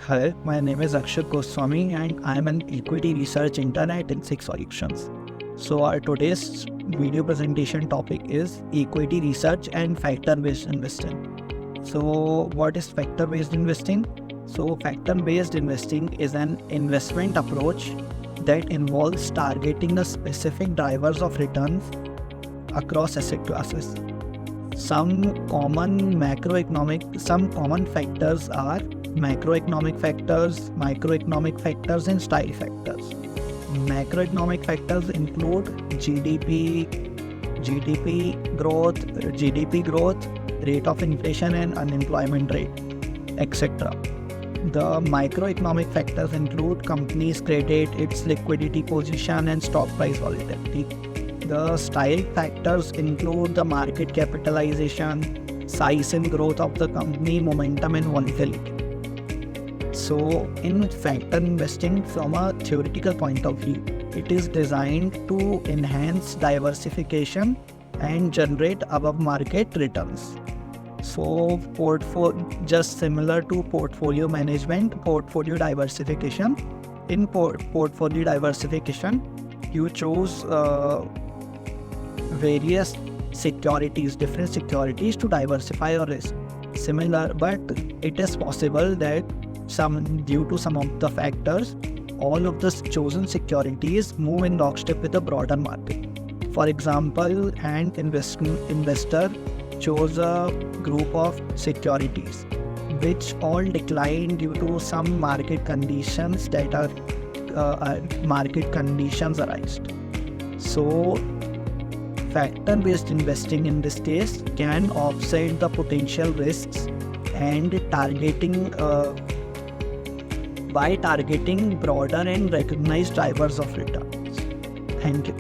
Hi, my name is Akshat Goswami and I am an equity research intern at Insect Solutions. So our today's video presentation topic is equity research and factor-based investing. So what is factor-based investing? So factor-based investing is an investment approach that involves targeting the specific drivers of returns across asset classes. Some common factors are macroeconomic factors, microeconomic factors, and style factors. Macroeconomic factors include GDP growth, rate of inflation and unemployment rate, etc. The microeconomic factors include companies' credit, its liquidity position, and stock price volatility. The style factors include the market capitalization, size and growth of the company, momentum and volatility. So in factor investing, from a theoretical point of view, it is designed to enhance diversification and generate above market returns. So just similar to portfolio management, portfolio diversification. In portfolio diversification, you choose various securities, different securities to diversify your risk. Similar, but it is possible that due to some of the factors, all of the chosen securities move in lockstep with the broader market. For example, an investor chose a group of securities which all declined due to some market conditions that are market conditions arise. So factor-based investing in this case can offset the potential risks and by targeting broader and recognized drivers of returns. Thank you.